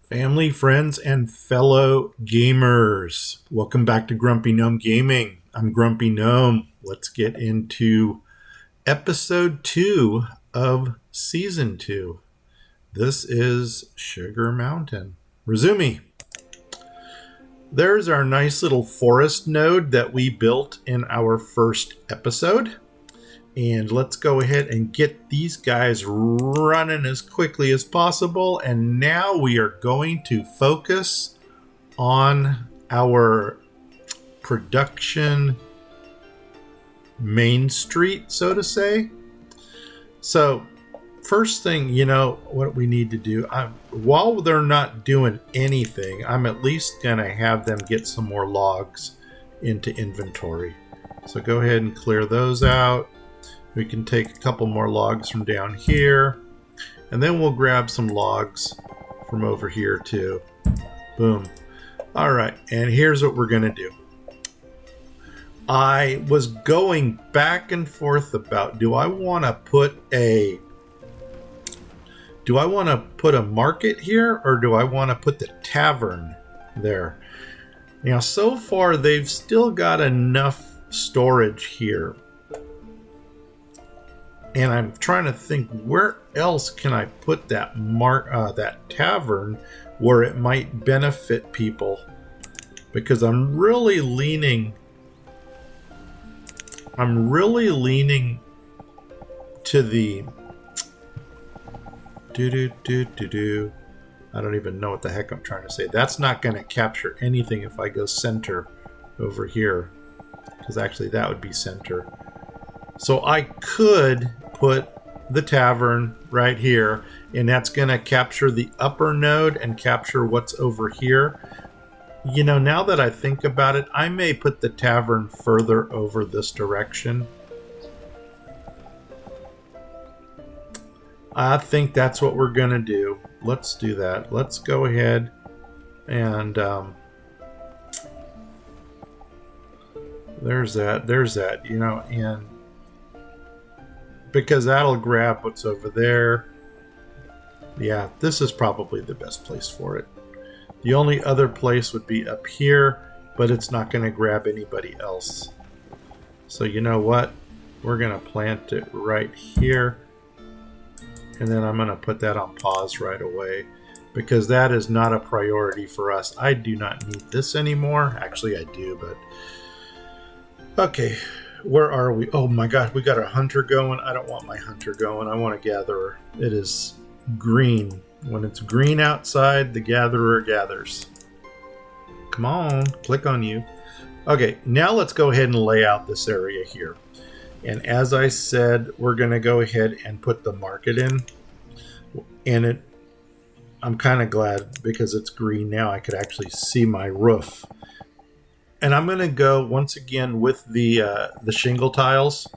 Family, friends, and fellow gamers. Welcome back to Grumpy Gnome Gaming. I'm Grumpy Gnome. Let's get into episode 2 of season 2. This is Sugar Mountain. Resumi. There's our nice little forest node that we built in our first episode. And let's go ahead and get these guys running as quickly as possible. And now we are going to focus on our production main street, so to say. So first thing, what we need to do, while they're not doing anything, I'm at least going to have them get some more logs into inventory. So go ahead and clear those out. We can take a couple more logs from down here, and then we'll grab some logs from over here too. Boom. All right, and here's what we're gonna do. I was going back and forth about, do I want to put a market here, or do I want to put the tavern there? Now, so far they've still got enough storage here. And I'm trying to think, where else can I put that tavern where it might benefit people? Because I'm really leaning to the I don't even know what the heck I'm trying to say. That's not going to capture anything if I go center over here, because actually that would be center. So I could put the tavern right here, and that's going to capture the upper node and capture what's over here. Now that I think about it, I may put the tavern further over this direction. I think that's what we're going to do. Let's do that. Let's go ahead and there's that, and because that'll grab what's over there. Yeah, this is probably the best place for it. The only other place would be up here, but it's not going to grab anybody else. So you know what? We're going to plant it right here. And then I'm going to put that on pause right away, because that is not a priority for us. I do not need this anymore. Actually, I do, but okay. Where are we? Oh my gosh, we got a hunter going. I don't want my hunter going. I want a gatherer. It is green. When it's green outside, the gatherer gathers. Come on, click on you. Okay, now let's go ahead and lay out this area here. And as I said, we're going to go ahead and put the market in. And I'm kind of glad, because it's green now. I could actually see my roof. And I'm going to go, once again, with the shingle tiles.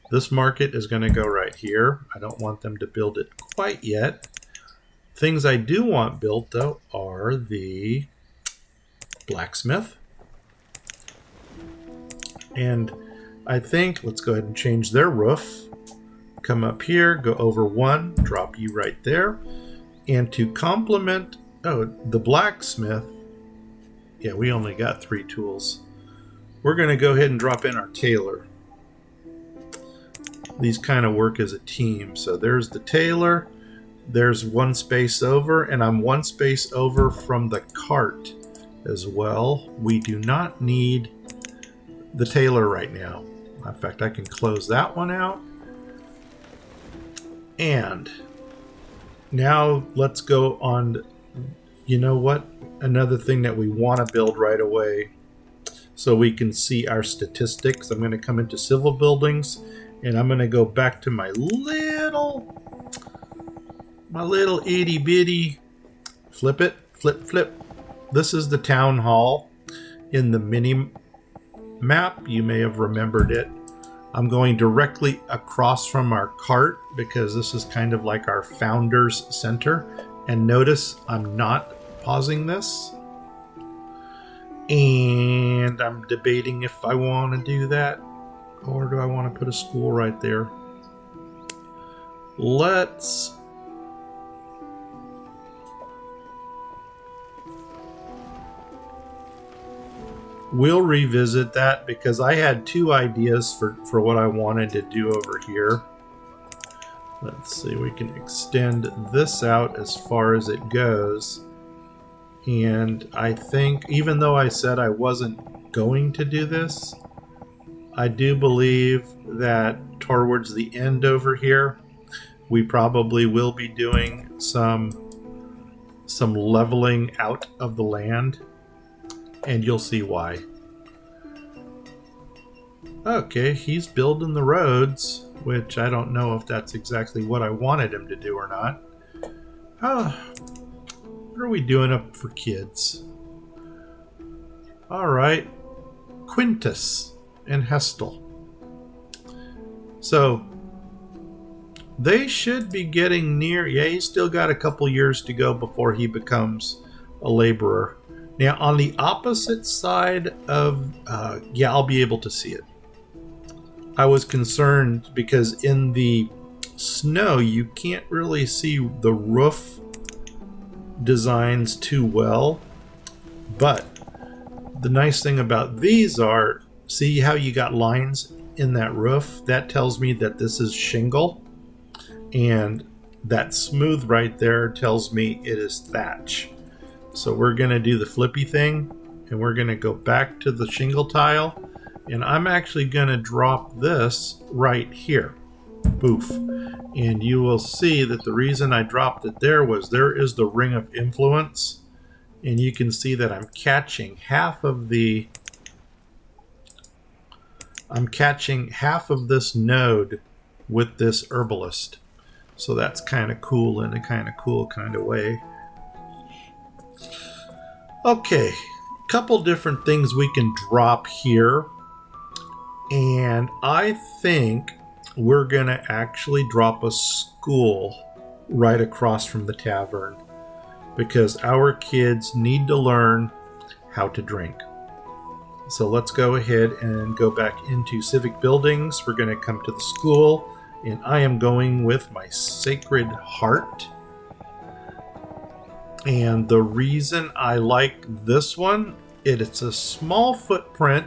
This market is going to go right here. I don't want them to build it quite yet. Things I do want built, though, are the blacksmith. And I think, let's go ahead and change their roof. Come up here, go over one, drop you right there. And to complement, the blacksmith, yeah, we only got 3 tools. We're going to go ahead and drop in our tailor. These kind of work as a team. So there's the tailor. There's one space over, and I'm one space over from the cart as well. We do not need the tailor right now. In fact, I can close that one out. And now let's go on. You know what? Another thing that we want to build right away, so we can see our statistics. I'm going to come into civil buildings, and I'm going to go back to my little itty bitty, flip. This is the town hall in the mini map. You may have remembered it. I'm going directly across from our cart, because this is kind of like our founders center. And notice I'm not pausing this. And I'm debating if I want to do that, or do I want to put a school right there. Let's we'll revisit that because I had two ideas for what I wanted to do over here. Let's see, we can extend this out as far as it goes. And I think, even though I said I wasn't going to do this, I do believe that towards the end over here, we probably will be doing some leveling out of the land, and you'll see why. Okay, he's building the roads, which I don't know if that's exactly what I wanted him to do or not. What are we doing up for kids? All right, Quintus and Hestel. So they should be getting near. Yeah, he's still got a couple years to go before he becomes a laborer. Now, on the opposite side of, I'll be able to see it. I was concerned because in the snow, you can't really see the roof designs too well. But the nice thing about these are, see how you got lines in that roof? That tells me that this is shingle. And that smooth right there tells me it is thatch. So we're going to do the flippy thing, and we're going to go back to the shingle tile, and I'm actually going to drop this right here. Boof. And you will see that the reason I dropped it there was there is the ring of influence, and you can see that I'm catching half of this node with this herbalist. So that's kind of cool in a kind of cool kind of way. Okay, a couple different things we can drop here. And I think we're going to actually drop a school right across from the tavern because our kids need to learn how to drink. So let's go ahead and go back into civic buildings. We're going to come to the school, and I am going with my Sacred Heart. And the reason I like this one, it's a small footprint.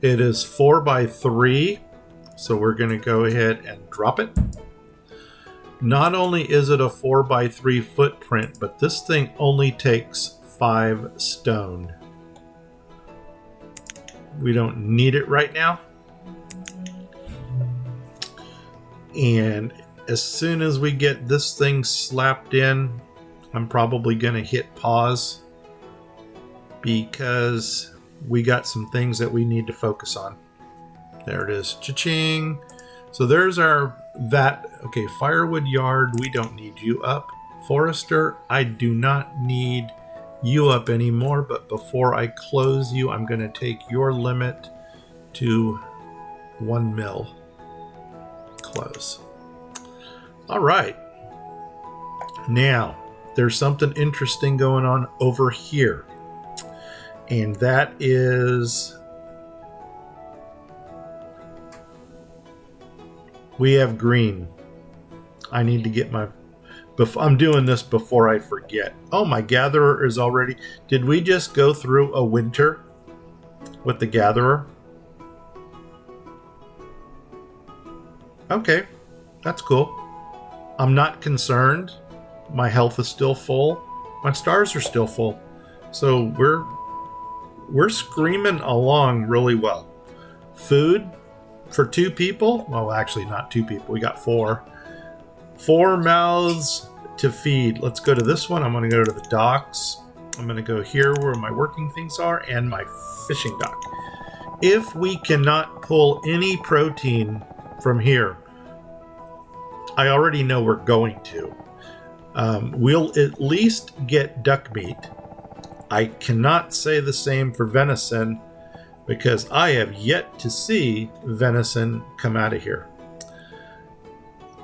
It is 4x3, so we're going to go ahead and drop it. Not only is it a 4x3 footprint, but this thing only takes 5 stone. We don't need it right now. And as soon as we get this thing slapped in, I'm probably going to hit pause because we got some things that we need to focus on. There it is. Cha-ching. So there's okay, firewood yard, we don't need you up. Forester, I do not need you up anymore, but before I close you, I'm going to take your limit to 1 mil. Close. All right. Now, there's something interesting going on over here. And that is, we have green. I need to get I'm doing this before I forget. Oh, my gatherer is already, did we just go through a winter with the gatherer? Okay, that's cool. I'm not concerned. My health is still full. My stars are still full. So we're screaming along really well. Food for 2 people. Well, actually not 2 people. We got 4. 4 mouths to feed. Let's go to this one. I'm going to go to the docks. I'm going to go here where my working things are and my fishing dock. If we cannot pull any protein from here, I already know we're going to. We'll at least get duck meat. I cannot say the same for venison because I have yet to see venison come out of here.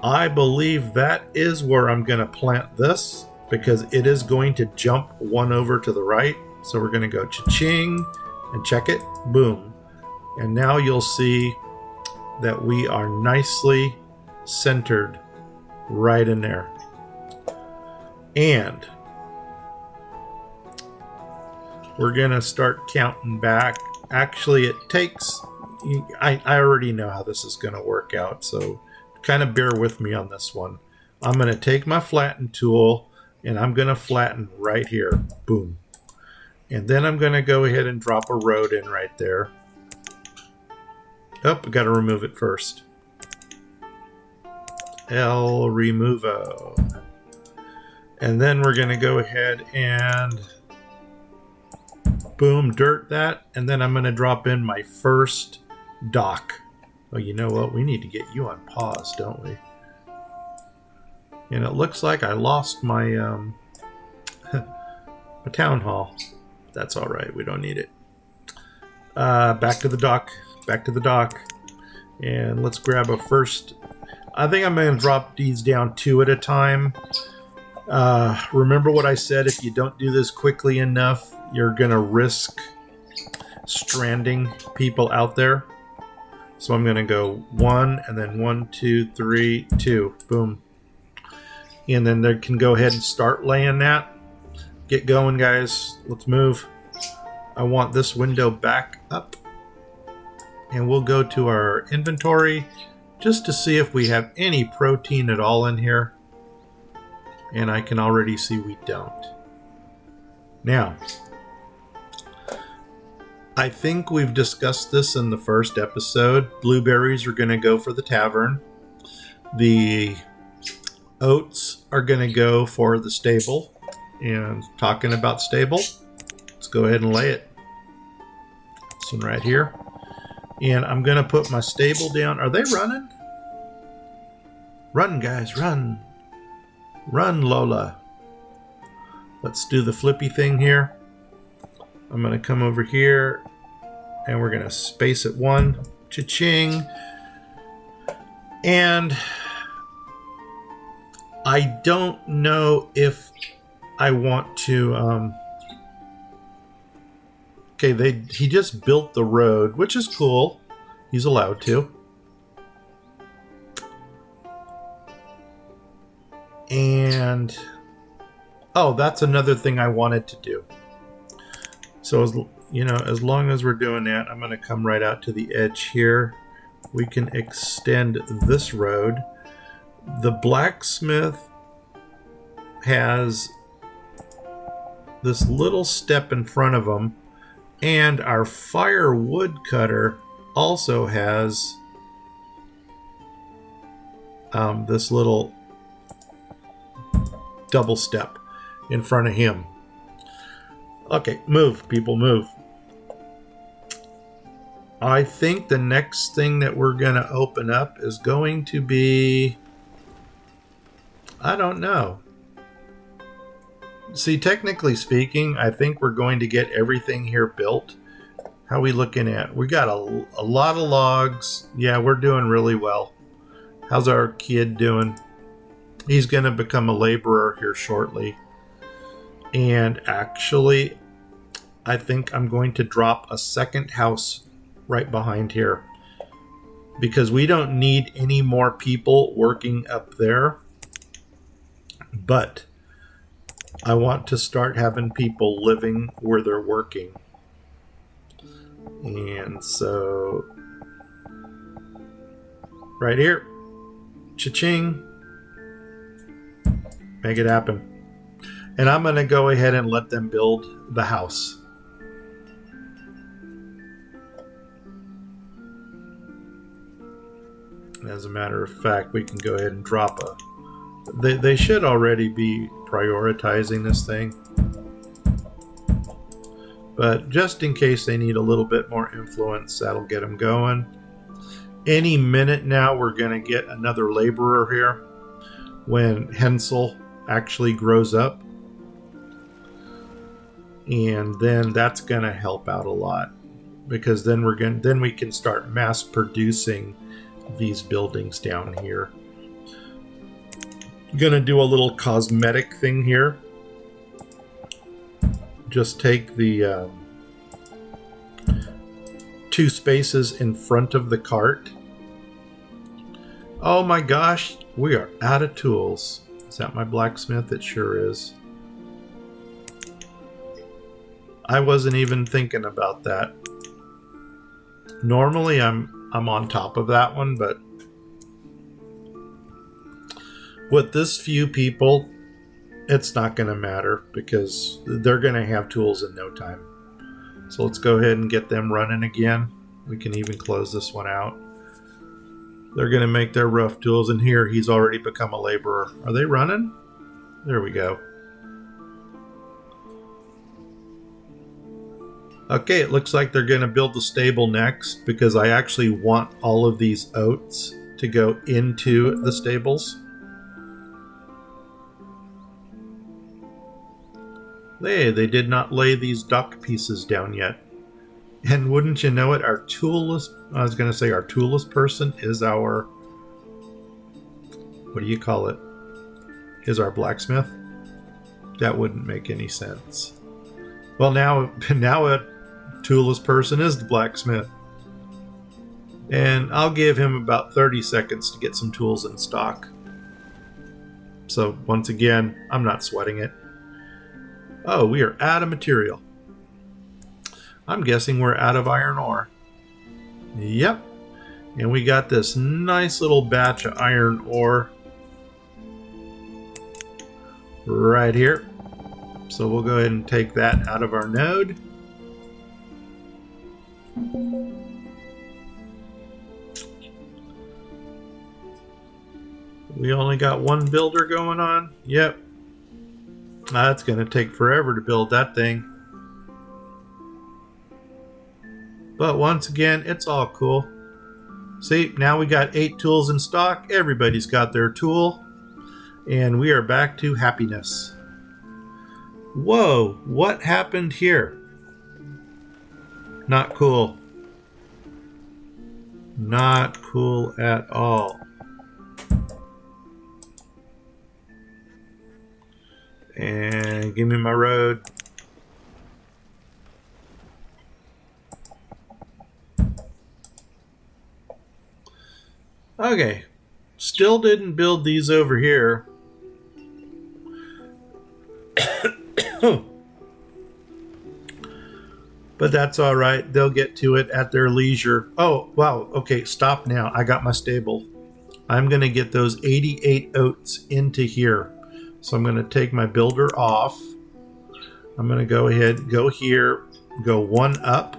I believe that is where I'm going to plant this because it is going to jump 1 over to the right. So we're going to go cha-ching and check it. Boom. And now you'll see that we are nicely centered right in there. And we're going to start counting back. Actually, it takes... I already know how this is going to work out, so kind of bear with me on this one. I'm going to take my flatten tool, and I'm going to flatten right here. Boom. And then I'm going to go ahead and drop a road in right there. Oh, I got to remove it first. El Removo. And then we're going to go ahead and boom, dirt that. And then I'm going to drop in my first dock. Oh, you know what? We need to get you on pause, don't we? And it looks like I lost my my town hall. That's all right. We don't need it. Back to the dock. Back to the dock. And let's grab a first. I think I'm going to drop these down 2 at a time. Remember what I said, if you don't do this quickly enough, you're going to risk stranding people out there. So I'm going to go 1, and then 1, 2, 3, 2. Boom. And then they can go ahead and start laying that. Get going, guys. Let's move. I want this window back up. And we'll go to our inventory just to see if we have any protein at all in here. And I can already see we don't. Now, I think we've discussed this in the first episode. Blueberries are going to go for the tavern. The oats are going to go for the stable. And talking about stable, let's go ahead and lay it. This one right here. And I'm going to put my stable down. Are they running? Run, guys, run. Run, Lola. Let's do the flippy thing here. I'm going to come over here and we're going to space it 1. Cha-ching. And I don't know if I want to... Okay, he just built the road, which is cool. He's allowed to. And... oh, that's another thing I wanted to do. So, as long as we're doing that, I'm going to come right out to the edge here. We can extend this road. The blacksmith has this little step in front of him, and our firewood cutter also has this little double step in front of him. Okay, move, people, move. I think the next thing that we're going to open up is going to be... I don't know. See, technically speaking, I think we're going to get everything here built. How are we looking at? We got a lot of logs. Yeah, we're doing really well. How's our kid doing? He's going to become a laborer here shortly. And actually, I think I'm going to drop a second house right behind here. Because we don't need any more people working up there. But I want to start having people living where they're working. And so, right here, cha-ching, make it happen. And I'm going to go ahead and let them build the house. As a matter of fact, we can go ahead and drop a... They should already be prioritizing this thing. But just in case they need a little bit more influence, that'll get them going. Any minute now, we're going to get another laborer here when Hensel actually grows up. And then that's going to help out a lot. Because then we can start mass producing these buildings down here. Gonna do a little cosmetic thing here. Just take the 2 spaces in front of the cart. Oh my gosh, we are out of tools. Is that my blacksmith? It sure is. I wasn't even thinking about that. Normally I'm on top of that one, but with this few people, it's not going to matter because they're going to have tools in no time. So let's go ahead and get them running again. We can even close this one out. They're going to make their rough tools, and here he's already become a laborer. Are they running? There we go. Okay, it looks like they're going to build the stable next because I actually want all of these oats to go into the stables. They did not lay these duck pieces down yet. And wouldn't you know it, our toolless person is our, what do you call it? Is our blacksmith? That wouldn't make any sense. Well, now a toolless person is the blacksmith. And I'll give him about 30 seconds to get some tools in stock. So once again, I'm not sweating it. Oh, we are out of material. I'm guessing we're out of iron ore. Yep. And we got this nice little batch of iron ore right here. So we'll go ahead and take that out of our node. We only got one builder going on. Yep. That's going to take forever to build that thing. But once again, it's all cool. See, now we got 8 tools in stock. Everybody's got their tool. And we are back to happiness. Whoa, what happened here? Not cool. Not cool at all. And give me my road. Okay. Still didn't build these over here. But that's all right. They'll get to it at their leisure. Oh, wow. Okay, stop now. I got my stable. I'm going to get those 88 oats into here. So I'm going to take my builder off. I'm going to go ahead, go here, go one up.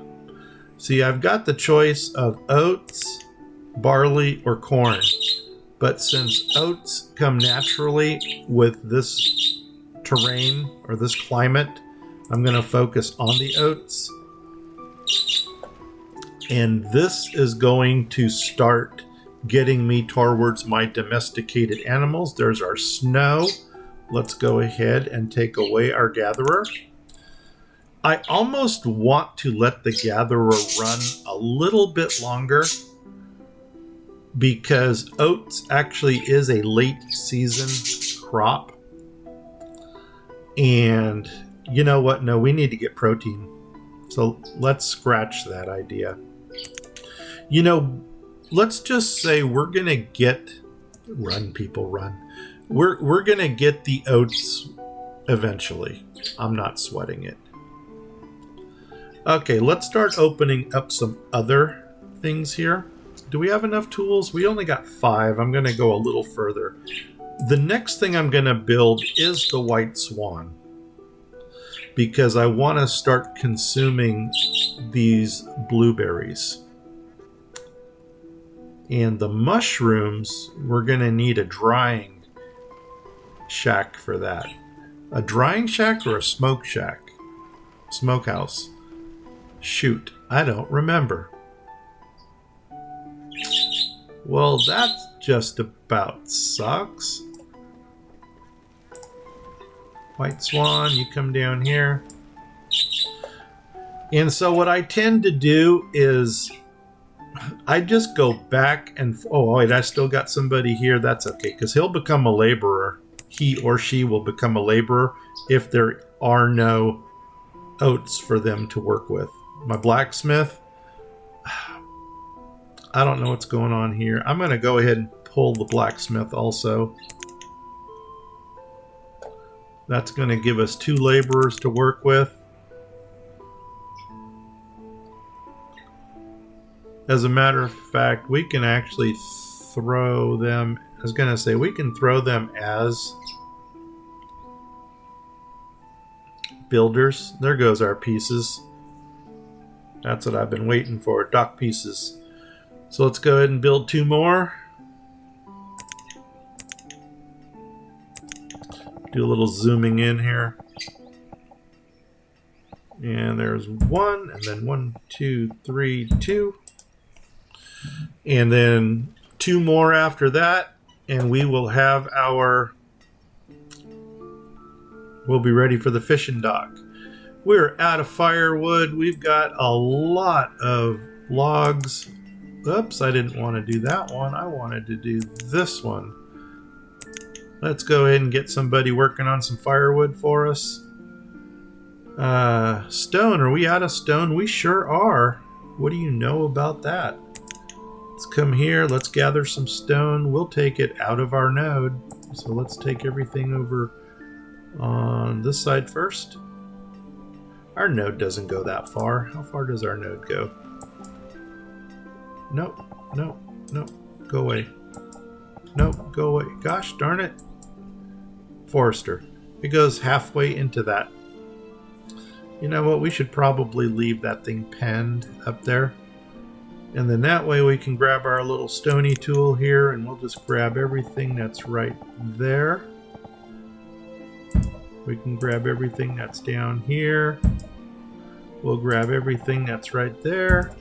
See, I've got the choice of oats, barley, or corn. But since oats come naturally with this terrain or this climate, I'm going to focus on the oats. And this is going to start getting me towards my domesticated animals. There's our snow. Let's go ahead and take away our gatherer. I almost want to let the gatherer run a little bit longer because oats actually is a late season crop. And you know what? No, we need to get protein. So let's scratch that idea. You know, let's just say we're going to get... Run, people, run. We're going to get the oats eventually. I'm not sweating it. Okay, let's start opening up some other things here. Do we have enough tools? We only got 5. I'm going to go a little further. The next thing I'm going to build is the white swan, because I want to start consuming these blueberries. And the mushrooms, we're going to need a drying shack for that. A drying shack or a smoke shack? Smokehouse. Shoot, I don't remember. Well, that just about sucks. White swan, you come down here. And so what I tend to do is I just go back and... Oh, wait, I still got somebody here. That's okay, because he'll become a laborer. He or she will become a laborer if there are no oats for them to work with. My blacksmith, I don't know what's going on here. I'm going to go ahead and pull the blacksmith also. That's going to give us 2 laborers to work with. As a matter of fact, we can actually throw them. I was going to say we can throw them as builders. There goes our pieces. That's what I've been waiting for, dock pieces. So let's go ahead and build 2 more. Do a little zooming in here. And there's 1, and then 1, 2, 3, 2. And then 2 more after that, and we will have our... We'll be ready for the fishing dock. We're out of firewood. We've got a lot of logs. Oops, I didn't want to do that one. I wanted to do this one. Let's go ahead and get somebody working on some firewood for us. Stone. Are we out of stone? We sure are. What do you know about that? Let's come here. Let's gather some stone. We'll take it out of our node. So let's take everything over on this side first. Our node doesn't go that far. How far does our node go? Nope. Nope. Nope. Go away. Nope. Go away. Gosh darn it. Forester. It goes halfway into that. You know what? We should probably leave that thing penned up there. And then that way we can grab our little stony tool here and we'll just grab everything that's right there. We can grab everything that's down here. We'll grab everything that's right there.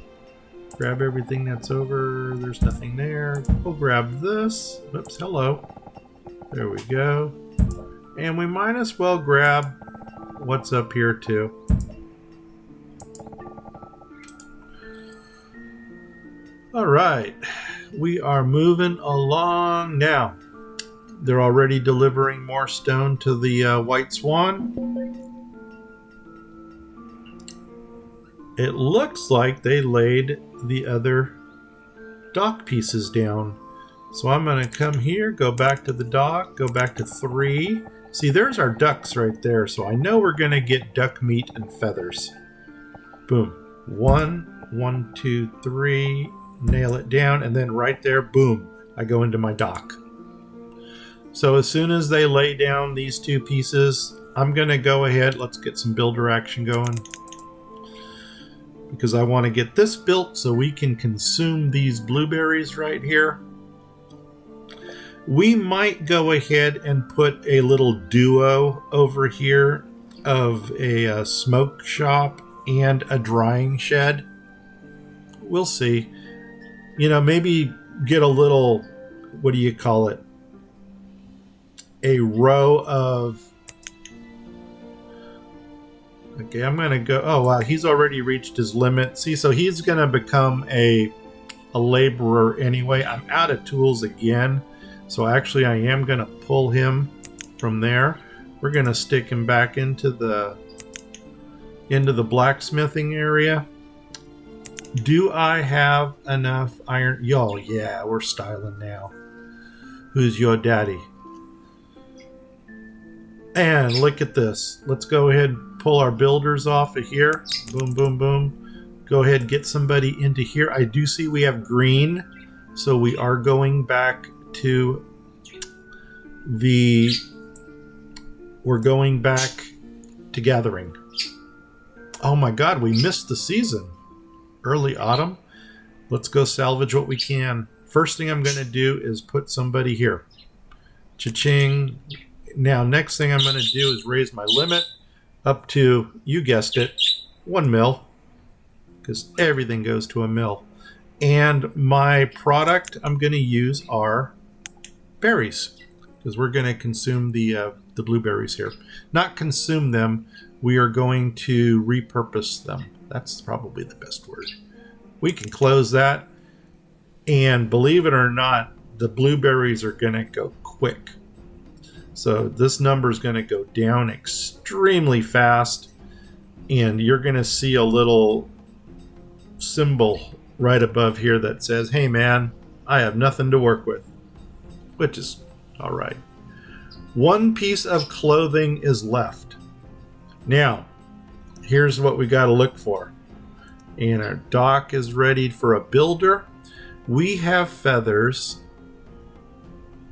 Grab everything that's over. There's nothing there. We'll grab this. Oops, hello. There we go. And we might as well grab what's up here too. All right. We are moving along now. They're already delivering more stone to the White Swan. It looks like they laid the other dock pieces down. So I'm going to come here, go back to the dock, go back to 3. See, there's our ducks right there. So I know we're going to get duck meat and feathers. Boom. 1, 1, 2, 3. Nail it down. And then right there, boom, I go into my dock. So as soon as they lay down these 2 pieces, I'm going to go ahead. Let's get some builder action going. Because I want to get this built so we can consume these blueberries right here. We might go ahead and put a little duo over here of a smoke shop and a drying shed. We'll see. You know, maybe get a little, what do you call it? A row of... Okay, I'm going to go... Oh, wow, he's already reached his limit. See, so he's going to become a laborer anyway. I'm out of tools again. So actually, I am going to pull him from there. We're going to stick him back into the blacksmithing area. Do I have enough iron? Yo, yeah, we're styling now. Who's your daddy? And look at this. Let's go ahead and pull our builders off of here. Boom, boom, boom. Go ahead and get somebody into here. I do see we have green. So we are going back to we're going back to gathering. Oh my God, we missed the season. Early autumn. Let's go salvage what we can. First thing I'm going to do is put somebody here. Cha-ching. Now, next thing I'm going to do is raise my limit up to, you guessed it, 1 mil. Because everything goes to a mil. And my product I'm going to use are berries. Because we're going to consume the blueberries here. Not consume them. We are going to repurpose them. That's probably the best word. We can close that. And believe it or not, the blueberries are going to go quick. So this number is going to go down extremely fast. And you're going to see a little symbol right above here that says, hey man, I have nothing to work with. Which is all right. 1 piece of clothing is left. Now, here's what we got to look for. And our dock is ready for a builder. We have feathers.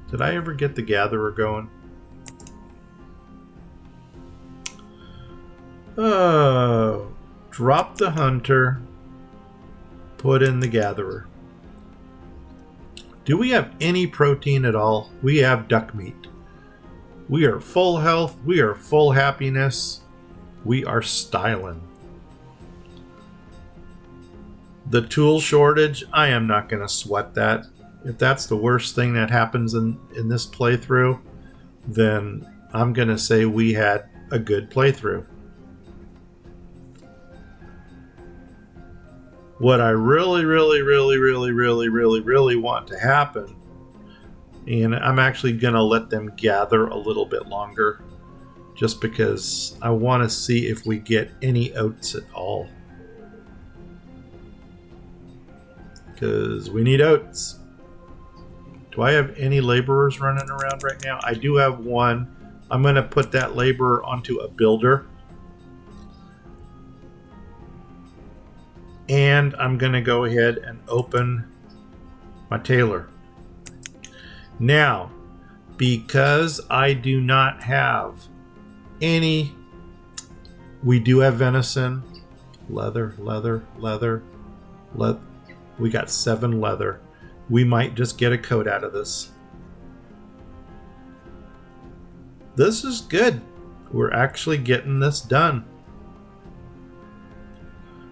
Did I ever get the gatherer going? Oh, drop the hunter. Put in the gatherer. Do we have any protein at all? We have duck meat. We are full health. We are full happiness. We are styling. The tool shortage, I am not going to sweat that. If that's the worst thing that happens in this playthrough, then I'm going to say we had a good playthrough. What I really want to happen, and I'm actually going to let them gather a little bit longer, just because I want to see if we get any oats at all. Because we need oats. Do I have any laborers running around right now? I do have one. I'm going to put that laborer onto a builder. And I'm going to go ahead and open my tailor. Now, because I do not have any, we do have venison, leather. We got 7 leather. We might just get a coat out of this. This is good. We're actually getting this done.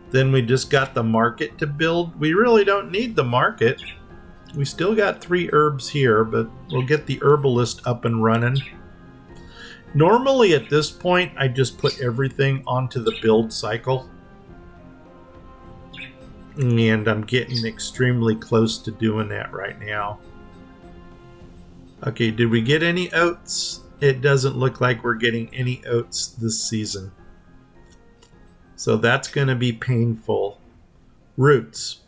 Then we just got the market to build. We really don't need the market. We still got 3 herbs here, but we'll get the herbalist up and running. Normally at this point, I just put everything onto the build cycle. And I'm getting extremely close to doing that right now. Okay, did we get any oats? It doesn't look like we're getting any oats this season. So that's going to be painful. Roots.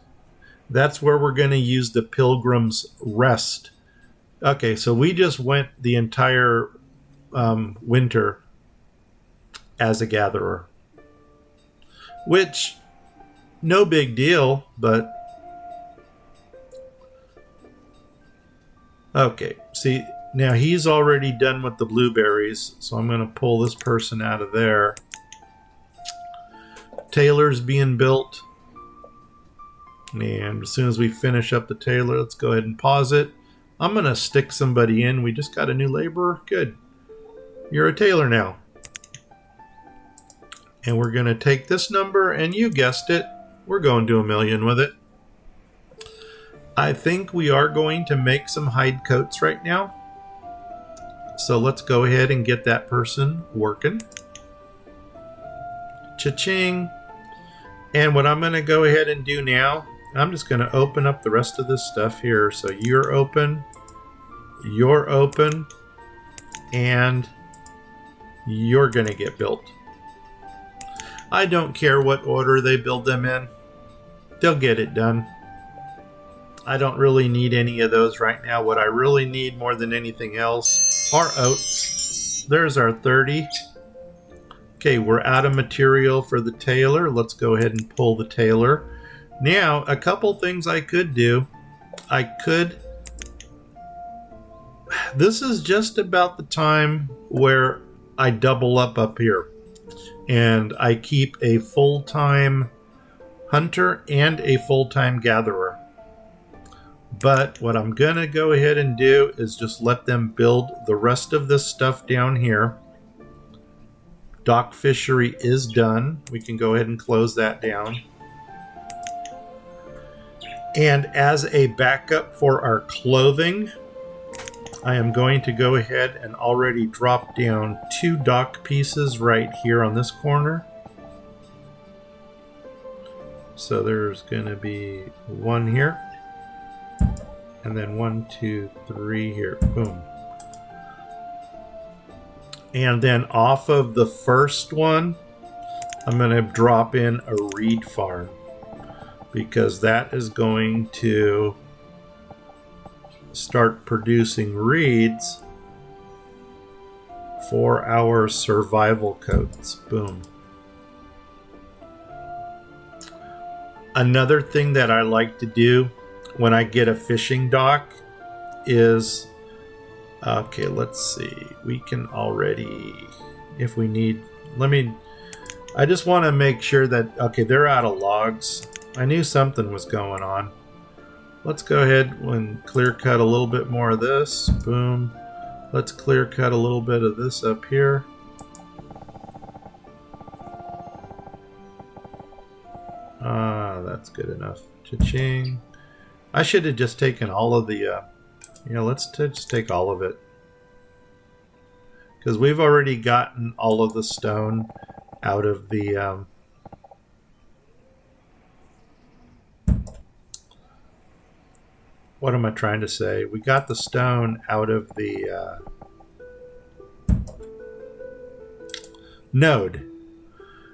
That's where we're going to use the Pilgrim's Rest. Okay, so we just went the entire winter as a gatherer. Which, no big deal, but... Okay, see, now he's already done with the blueberries, so I'm going to pull this person out of there. Tailor's being built. And as soon as we finish up the tailor, let's go ahead and pause it. I'm going to stick somebody in. We just got a new laborer. Good. You're a tailor now. And we're going to take this number, and you guessed it, we're going to 1,000,000 with it. I think we are going to make some hide coats right now. So let's go ahead and get that person working. Cha-ching. And what I'm going to go ahead and do now, I'm just going to open up the rest of this stuff here. So you're open, and you're going to get built. I don't care what order they build them in. They'll get it done. I don't really need any of those right now. What I really need more than anything else are oats. There's our 30. Okay, we're out of material for the tailor. Let's go ahead and pull the tailor. Now, a couple things I could do. This is just about the time where I double up here. And I keep a full-time hunter and a full-time gatherer. But what I'm going to go ahead and do is just let them build the rest of this stuff down here. Dock fishery is done. We can go ahead and close that down. And as a backup for our clothing, I am going to go ahead and already drop down 2 dock pieces right here on this corner. So there's going to be 1 here. And then 1, 2, 3 here. Boom. And then off of the first one, I'm going to drop in a reed farm. Because that is going to start producing reeds for our survival coats. Boom. Another thing that I like to do when I get a fishing dock is, okay, let's see. We can already, if we need, I just want to make sure that, okay, they're out of logs. I knew something was going on. Let's go ahead and clear cut a little bit more of this. Boom. Let's clear cut a little bit of this up here. That's good enough. Cha-ching. I should have just taken all of the, let's just take all of it. Because we've already gotten all of the stone out of the, what am I trying to say? We got the stone out of the node.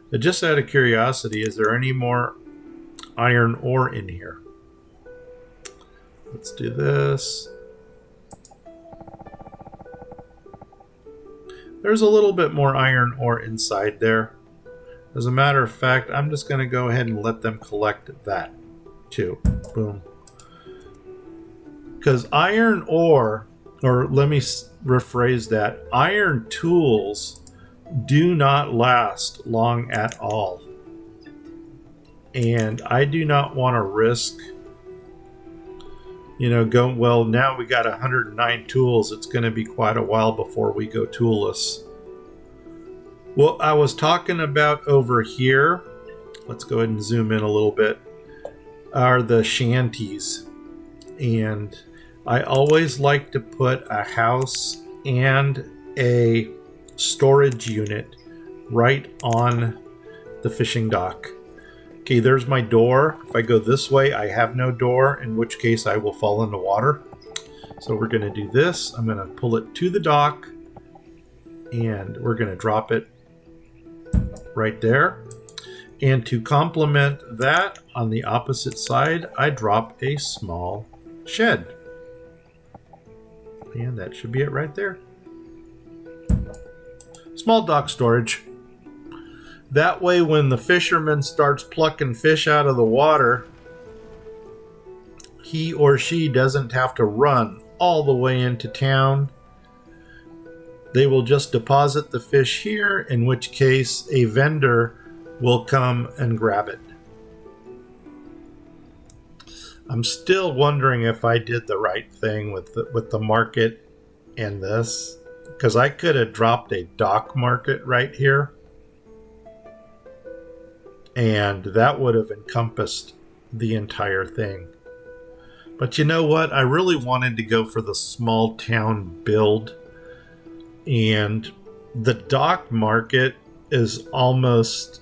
But just out of curiosity, is there any more iron ore in here? Let's do this. There's a little bit more iron ore inside there. As a matter of fact, I'm just going to go ahead and let them collect that too. Boom. Because iron ore, or let me rephrase that, iron tools do not last long at all. And I do not want to risk, well, now we got 109 tools. It's going to be quite a while before we go toolless. Well, I was talking about over here, let's go ahead and zoom in a little bit, are the shanties. And I always like to put a house and a storage unit right on the fishing dock. Okay, there's my door. If I go this way, I have no door, in which case I will fall in the water. So we're going to do this. I'm going to pull it to the dock, and we're going to drop it right there. And to complement that, on the opposite side, I drop a small shed. And that should be it right there. Small dock storage. That way, when the fisherman starts plucking fish out of the water, he or she doesn't have to run all the way into town. They will just deposit the fish here, in which case a vendor will come and grab it. I'm still wondering if I did the right thing with the market and this, because I could have dropped a dock market right here. And that would have encompassed the entire thing. But you know what? I really wanted to go for the small town build. And the dock market is almost...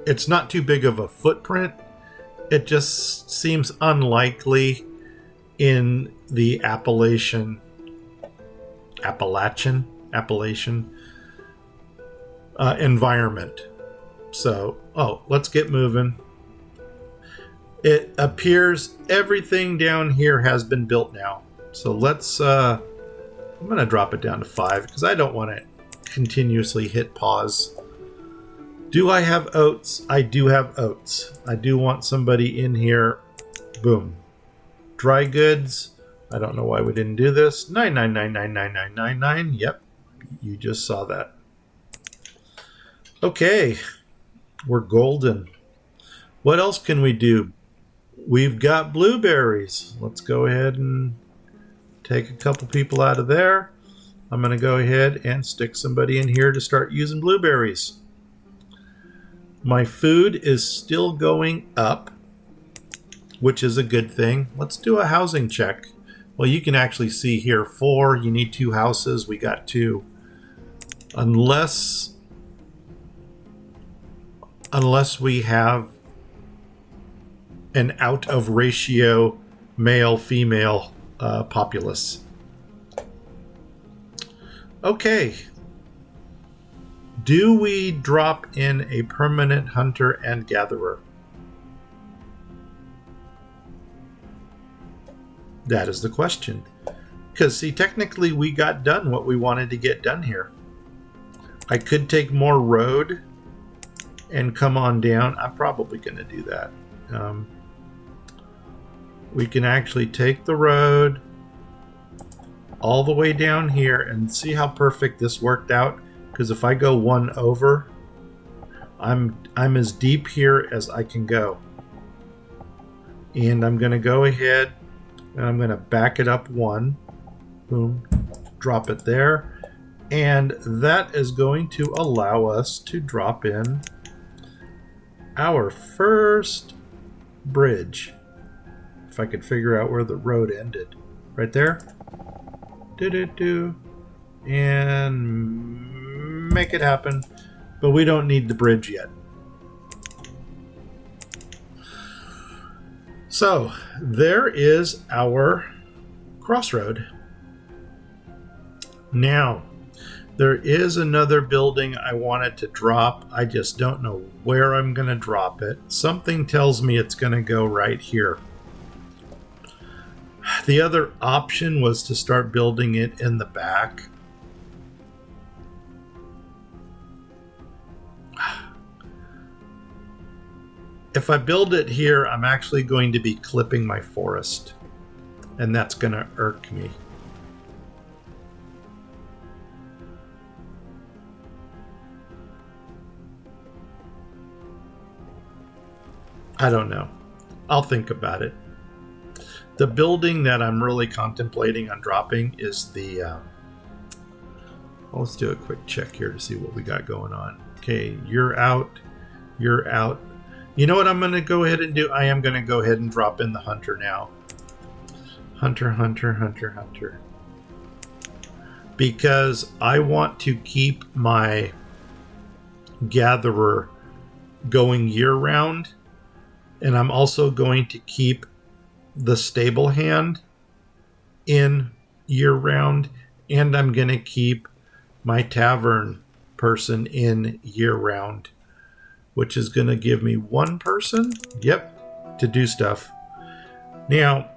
It's not too big of a footprint. It just seems unlikely in the Appalachian environment. So, let's get moving. It appears everything down here has been built now. So let's, I'm going to drop it down to 5 because I don't want to continuously hit pause. Do I have oats? I do have oats. I do want somebody in here. Boom. Dry goods. I don't know why we didn't do this. 9999999. Yep. You just saw that. Okay. We're golden. What else can we do? We've got blueberries. Let's go ahead and take a couple people out of there. I'm going to go ahead and stick somebody in here to start using blueberries. My food is still going up, which is a good thing. Let's do a housing check. Well, you can actually see here 4. You need 2 houses. We got 2. Unless we have an out of ratio male-female populace. Okay. Do we drop in a permanent hunter and gatherer? That is the question. Because, see, technically we got done what we wanted to get done here. I could take more road and come on down. I'm probably going to do that. We can actually take the road all the way down here and see how perfect this worked out. Because if I go one over, I'm as deep here as I can go. And I'm going to go ahead and I'm going to back it up one. Boom. Drop it there. And that is going to allow us to drop in our first bridge. If I could figure out where the road ended. Right there. And make it happen. But we don't need the bridge yet. So, there is our crossroad. Now, there is another building I wanted to drop. I just don't know where I'm going to drop it. Something tells me it's going to go right here. The other option was to start building it in the back. If I build it here, I'm actually going to be clipping my forest. And that's going to irk me. I don't know. I'll think about it. The building that I'm really contemplating on dropping is the... let's do a quick check here to see what we got going on. Okay, you're out. You're out. You know what I'm going to go ahead and do? I am going to go ahead and drop in the hunter now. Hunter. Because I want to keep my gatherer going year-round. And I'm also going to keep the stable hand in year-round. And I'm going to keep my tavern person in year-round. Which is going to give me one person, to do stuff. Now,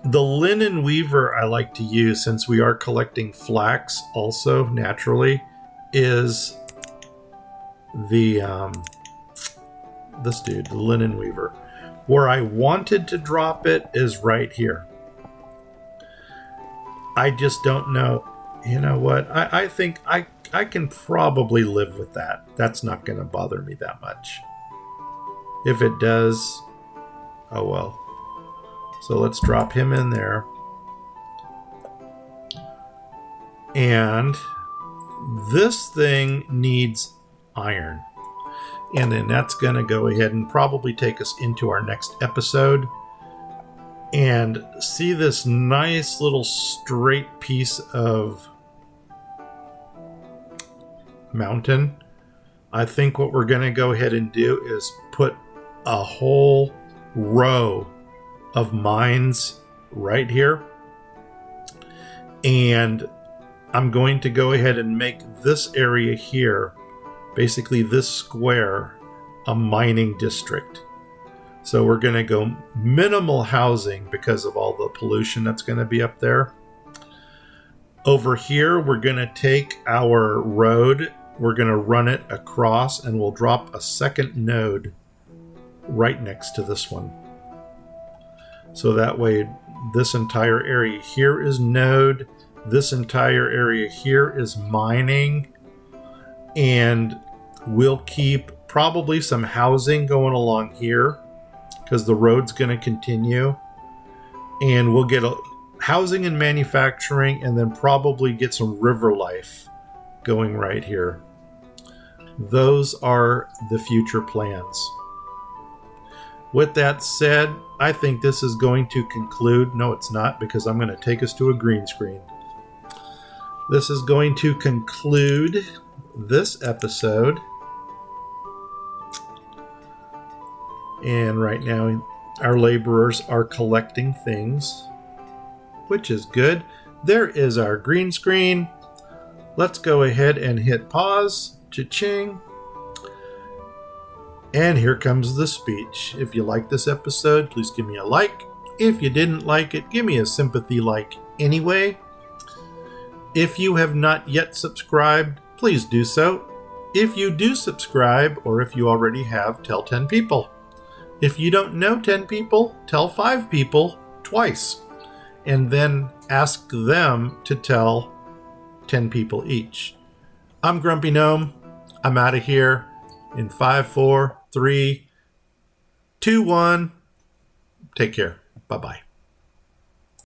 the linen weaver I like to use, since we are collecting flax also naturally, is the this dude, the linen weaver. Where I wanted to drop it is right here. I just don't know. You know what? I think I can probably live with that. That's not going to bother me that much. If it does, oh well. So let's drop him in there. And this thing needs iron. And then that's going to go ahead and probably take us into our next episode. And see this nice little straight piece of mountain. I think what we're going to go ahead and do is put a whole row of mines right here. And I'm going to go ahead and make this area here, basically this square, a mining district. So we're going to go minimal housing because of all the pollution that's going to be up there. Over here, we're going to take our road. We're going to run it across and we'll drop a second node right next to this one. So that way, this entire area here is node. This entire area here is mining. And we'll keep probably some housing going along here because the road's going to continue. And we'll get housing and manufacturing and then probably get some river life going right here. Those are the future plans. With that said, I think this is going to conclude. No, it's not, because I'm going to take us to a green screen. This is going to conclude this episode. And right now, our laborers are collecting things, which is good. There is our green screen. Let's go ahead and hit pause. Cha-ching. And here comes the speech. If you like this episode, please give me a like. If you didn't like it, give me a sympathy like anyway. If you have not yet subscribed, please do so. If you do subscribe, or if you already have, tell 10 people. If you don't know 10 people, tell 5 people twice. And then ask them to tell 10 people each. I'm Grumpy Gnome. I'm out of here in 5, 4, 3, 2, 1. Take care. Bye-bye.